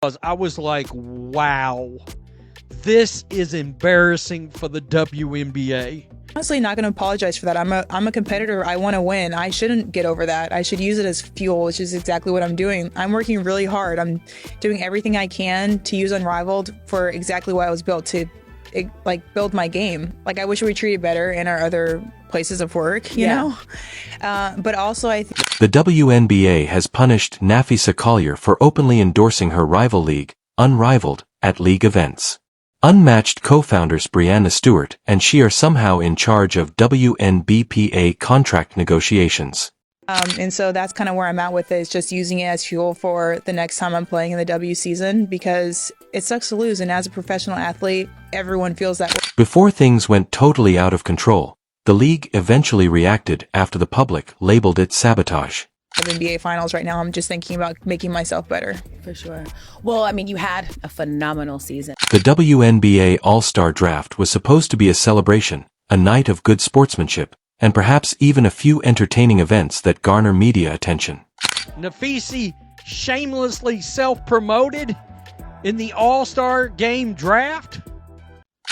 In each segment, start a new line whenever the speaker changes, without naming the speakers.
I was like, wow, this is embarrassing for the WNBA.
Honestly, not going to apologize for that. I'm a competitor. I want to win. I shouldn't get over that. I should use it as fuel, which is exactly what I'm doing. I'm working really hard. I'm doing everything I can to use Unrivaled for exactly what I was built to, build my game. Like, I wish we were treated better in our other places of work, you know? But also
the WNBA has punished Napheesa Collier for openly endorsing her rival league, Unrivaled, at league events. Unmatched co-founders Breanna Stewart and she are somehow in charge of WNBA contract negotiations.
And so that's kind of where I'm at with it, is just using it as fuel for the next time I'm playing in the W season, because it sucks to lose. And as a professional athlete, everyone feels that way.
Before things went totally out of control, the league eventually reacted after the public labeled it sabotage.
WNBA finals right now, I'm just thinking about making myself better.
For sure. Well, I mean, you had a phenomenal season.
The WNBA All-Star Draft was supposed to be a celebration, a night of good sportsmanship, and perhaps even a few entertaining events that garner media attention.
Napheese shamelessly self-promoted in the All-Star Game draft?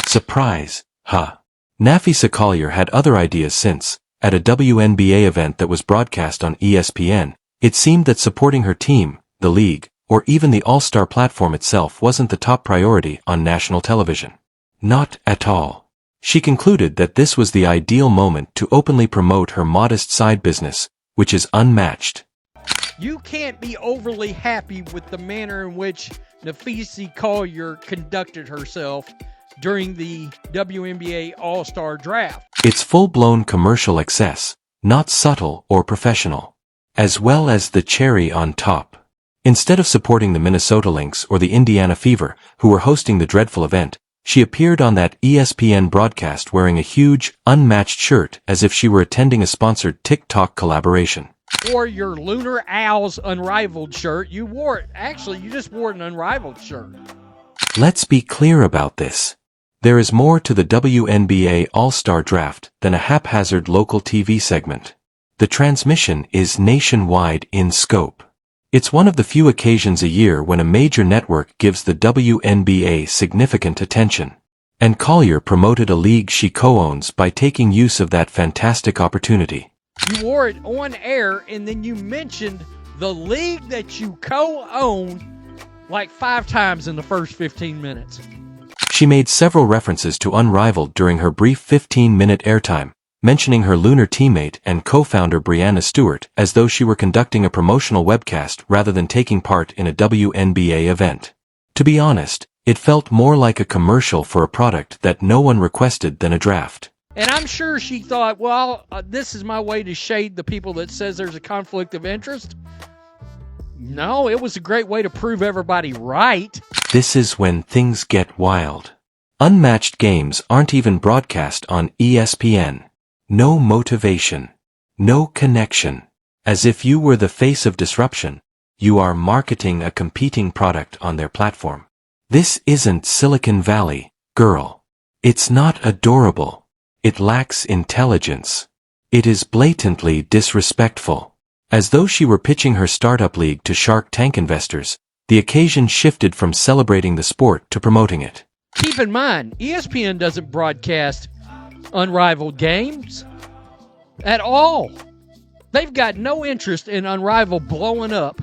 Surprise, huh? Napheesa Collier had other ideas since, at a WNBA event that was broadcast on ESPN, it seemed that supporting her team, the league, or even the All-Star platform itself wasn't the top priority on national television. Not at all. She concluded that this was the ideal moment to openly promote her modest side business, which is unmatched.
You can't be overly happy with the manner in which Napheesa Collier conducted herself during the WNBA All-Star Draft.
It's full-blown commercial excess, not subtle or professional. As well as the cherry on top. Instead of supporting the Minnesota Lynx or the Indiana Fever, who were hosting the dreadful event, she appeared on that ESPN broadcast wearing a huge, unmatched shirt as if she were attending a sponsored TikTok collaboration.
Or your Lunar Owls Unrivaled shirt. You wore it. Actually, you just wore an Unrivaled shirt.
Let's be clear about this. There is more to the WNBA All-Star Draft than a haphazard local TV segment. The transmission is nationwide in scope. It's one of the few occasions a year when a major network gives the WNBA significant attention. And Collier promoted a league she co-owns by taking use of that fantastic opportunity.
You wore it on air, and then you mentioned the league that you co-own like 5 times in the first 15 minutes.
She made several references to Unrivaled during her brief 15-minute airtime, mentioning her lunar teammate and co-founder Breanna Stewart as though she were conducting a promotional webcast rather than taking part in a WNBA event. To be honest, it felt more like a commercial for a product that no one requested than a draft.
And I'm sure she thought, well, this is my way to shade the people that says there's a conflict of interest. No, it was a great way to prove everybody right.
This is when things get wild. Unmatched games aren't even broadcast on ESPN. No motivation. No connection. As if you were the face of disruption, you are marketing a competing product on their platform. This isn't Silicon Valley, girl. It's not adorable. It lacks intelligence. It is blatantly disrespectful. As though she were pitching her startup league to Shark Tank investors, the occasion shifted from celebrating the sport to promoting it.
Keep in mind, ESPN doesn't broadcast Unrivaled games at all. They've got no interest in Unrivaled blowing up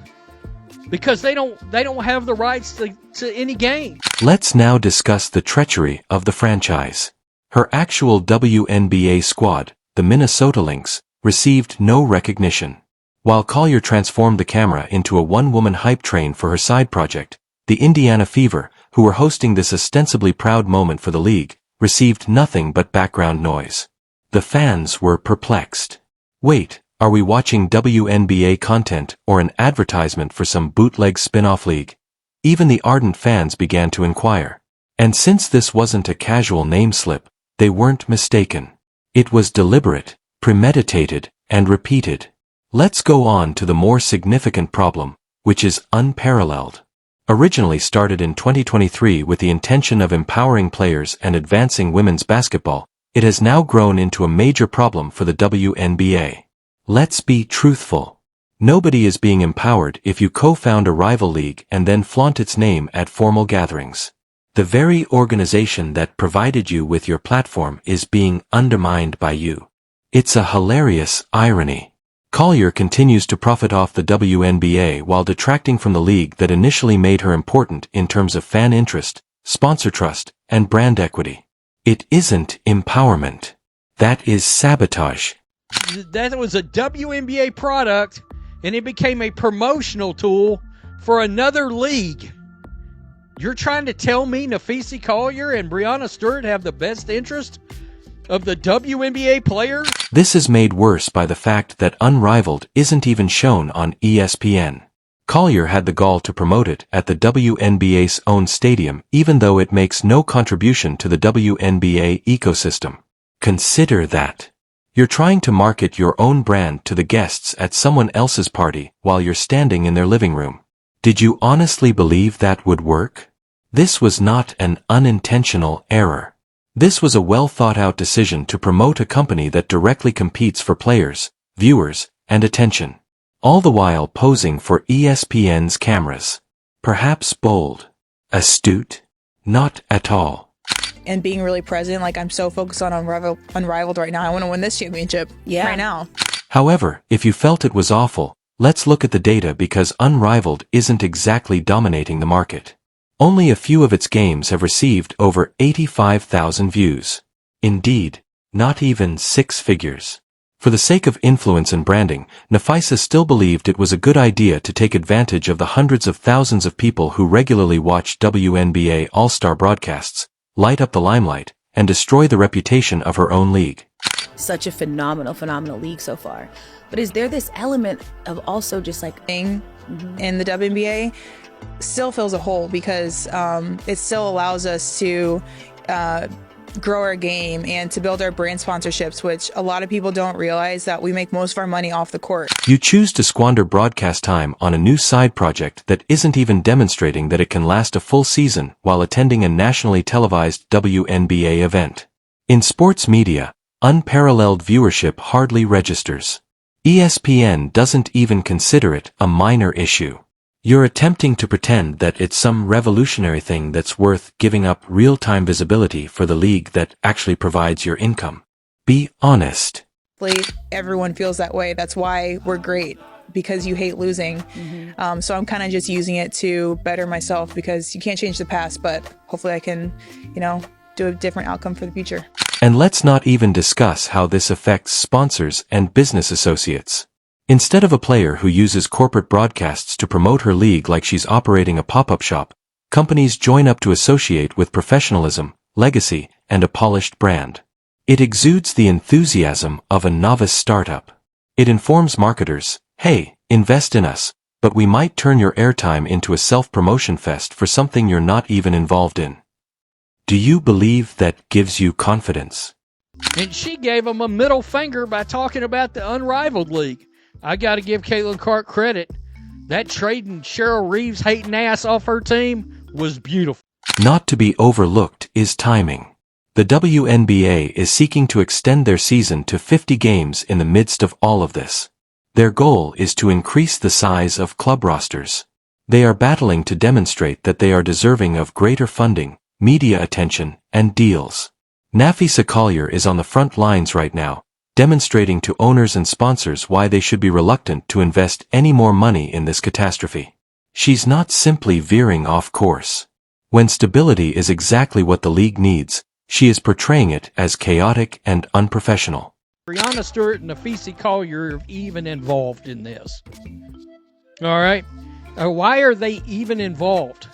because they don't have the rights to any game.
Let's now discuss the treachery of the franchise. Her actual WNBA squad, the Minnesota Lynx, received no recognition. While Collier transformed the camera into a one-woman hype train for her side project, the Indiana Fever, who were hosting this ostensibly proud moment for the league, received nothing but background noise. The fans were perplexed. Wait, are we watching WNBA content or an advertisement for some bootleg spin-off league? Even the ardent fans began to inquire. And since this wasn't a casual name slip, they weren't mistaken. It was deliberate, premeditated, and repeated. Let's go on to the more significant problem, which is unparalleled. Originally started in 2023 with the intention of empowering players and advancing women's basketball, it has now grown into a major problem for the WNBA. Let's be truthful. Nobody is being empowered if you co-found a rival league and then flaunt its name at formal gatherings. The very organization that provided you with your platform is being undermined by you. It's a hilarious irony. Collier continues to profit off the WNBA while detracting from the league that initially made her important in terms of fan interest, sponsor trust, and brand equity. It isn't empowerment. That is sabotage.
That was a WNBA product, and it became a promotional tool for another league. You're trying to tell me Napheesa Collier and Breanna Stewart have the best interest of the WNBA players?
This is made worse by the fact that Unrivaled isn't even shown on ESPN. Collier had the gall to promote it at the WNBA's own stadium, even though it makes no contribution to the WNBA ecosystem. Consider that. You're trying to market your own brand to the guests at someone else's party while you're standing in their living room. Did you honestly believe that would work? This was not an unintentional error. This was a well-thought-out decision to promote a company that directly competes for players, viewers, and attention, all the while posing for ESPN's cameras. Perhaps bold. Astute? Not at all.
And being really present, like I'm so focused on Unrivaled right now. I want to win this championship right now.
However, if you felt it was awful, let's look at the data because Unrivaled isn't exactly dominating the market. Only a few of its games have received over 85,000 views. Indeed, not even 6 figures. For the sake of influence and branding, Napheesa still believed it was a good idea to take advantage of the hundreds of thousands of people who regularly watch WNBA All-Star broadcasts, light up the limelight, and destroy the reputation of her own league.
Such a phenomenal league so far. But is there this element of also just like
in the WNBA still fills a hole because it still allows us to grow our game and to build our brand sponsorships, which a lot of people don't realize that we make most of our money off the court.
You choose to squander broadcast time on a new side project that isn't even demonstrating that it can last a full season while attending a nationally televised WNBA event. In sports media, unparalleled viewership hardly registers. ESPN doesn't even consider it a minor issue. You're attempting to pretend that it's some revolutionary thing that's worth giving up real-time visibility for the league that actually provides your income. Be honest.
Everyone feels that way. That's why we're great, because you hate losing. So I'm kind of just using it to better myself because you can't change the past, but hopefully I can, do a different outcome for the future.
And let's not even discuss how this affects sponsors and business associates. Instead of a player who uses corporate broadcasts to promote her league like she's operating a pop-up shop, companies join up to associate with professionalism, legacy, and a polished brand. It exudes the enthusiasm of a novice startup. It informs marketers, hey, invest in us, but we might turn your airtime into a self-promotion fest for something you're not even involved in. Do you believe that gives you confidence?
And she gave him a middle finger by talking about the Unrivaled League. I got to give Caitlin Clark credit. That trading Cheryl Reeves hating ass off her team was beautiful.
Not to be overlooked is timing. The WNBA is seeking to extend their season to 50 games in the midst of all of this. Their goal is to increase the size of club rosters. They are battling to demonstrate that they are deserving of greater funding, media attention, and deals. Napheesa Collier is on the front lines right now, demonstrating to owners and sponsors why they should be reluctant to invest any more money in this catastrophe. She's not simply veering off course. When stability is exactly what the league needs, she is portraying it as chaotic and unprofessional.
Breanna Stewart and Napheesa Collier are even involved in this. All right? Why are they even involved?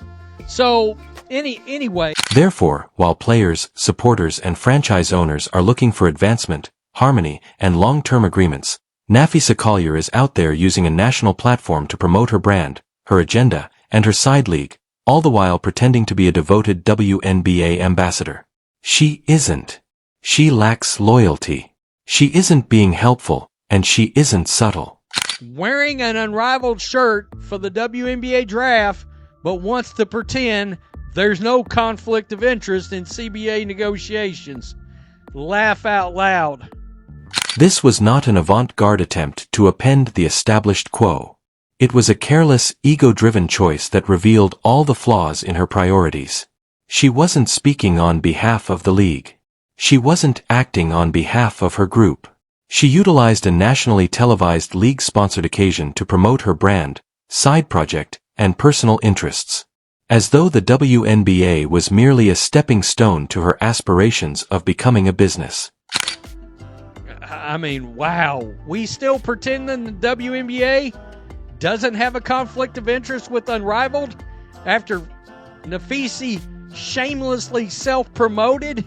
So, anyway.
Therefore, while players, supporters, and franchise owners are looking for advancement, harmony, and long-term agreements, Napheesa Collier is out there using a national platform to promote her brand, her agenda, and her side league, all the while pretending to be a devoted WNBA ambassador. She isn't. She lacks loyalty. She isn't being helpful, and she isn't subtle.
Wearing an Unrivaled shirt for the WNBA draft, but wants to pretend there's no conflict of interest in CBA negotiations. Laugh out loud.
This was not an avant-garde attempt to upend the established quo. It was a careless, ego-driven choice that revealed all the flaws in her priorities. She wasn't speaking on behalf of the league. She wasn't acting on behalf of her group. She utilized a nationally televised league-sponsored occasion to promote her brand, side project, and personal interests, as though the WNBA was merely a stepping stone to her aspirations of becoming a business.
I mean, wow. We still pretending the WNBA doesn't have a conflict of interest with Unrivaled after Napheese shamelessly self-promoted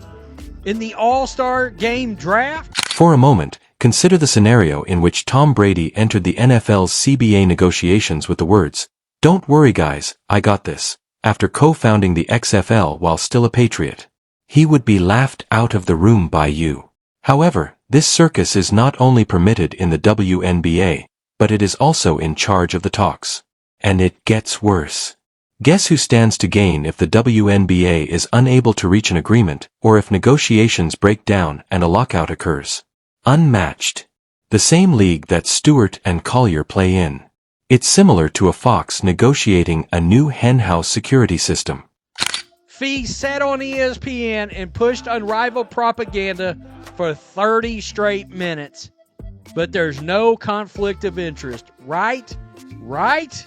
in the All-Star Game draft?
For a moment, consider the scenario in which Tom Brady entered the NFL's CBA negotiations with the words, "Don't worry guys, I got this," after co-founding the XFL while still a Patriot. He would be laughed out of the room by you. However, this circus is not only permitted in the WNBA, but it is also in charge of the talks. And it gets worse. Guess who stands to gain if the WNBA is unable to reach an agreement, or if negotiations break down and a lockout occurs? Unmatched. The same league that Stewart and Collier play in. It's similar to a fox negotiating a new henhouse security system.
Fee sat on ESPN and pushed Unrivaled propaganda for 30 straight minutes. But there's no conflict of interest, right? Right?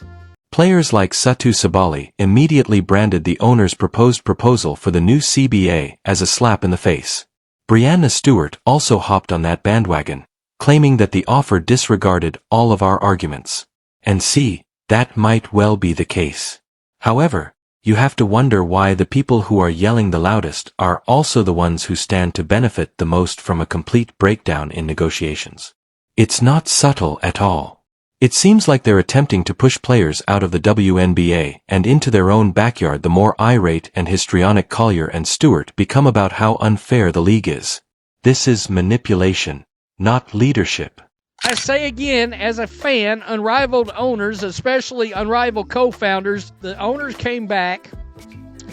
Players like Satu Sabali immediately branded the owner's proposed proposal for the new CBA as a slap in the face. Breanna Stewart also hopped on that bandwagon, claiming that the offer disregarded all of our arguments. And see, that might well be the case. However, you have to wonder why the people who are yelling the loudest are also the ones who stand to benefit the most from a complete breakdown in negotiations. It's not subtle at all. It seems like they're attempting to push players out of the WNBA and into their own backyard the more irate and histrionic Collier and Stewart become about how unfair the league is. This is manipulation, not leadership.
I say again, as a fan, Unrivaled owners, especially Unrivaled co-founders, the owners came back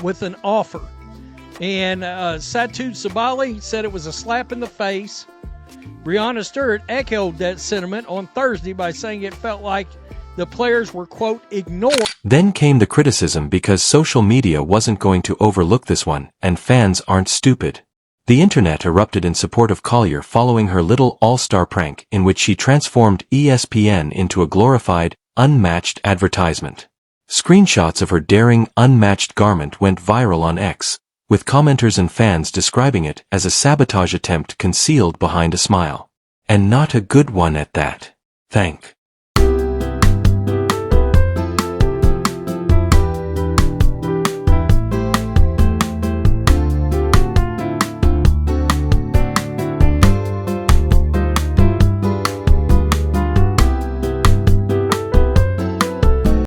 with an offer. And Satu Sabali said it was a slap in the face. Breanna Stewart echoed that sentiment on Thursday by saying it felt like the players were, quote, ignored.
Then came the criticism because social media wasn't going to overlook this one, and fans aren't stupid. The internet erupted in support of Collier following her little all-star prank in which she transformed ESPN into a glorified, unmatched advertisement. Screenshots of her daring, unmatched garment went viral on X, with commenters and fans describing it as a sabotage attempt concealed behind a smile. And not a good one at that. Thank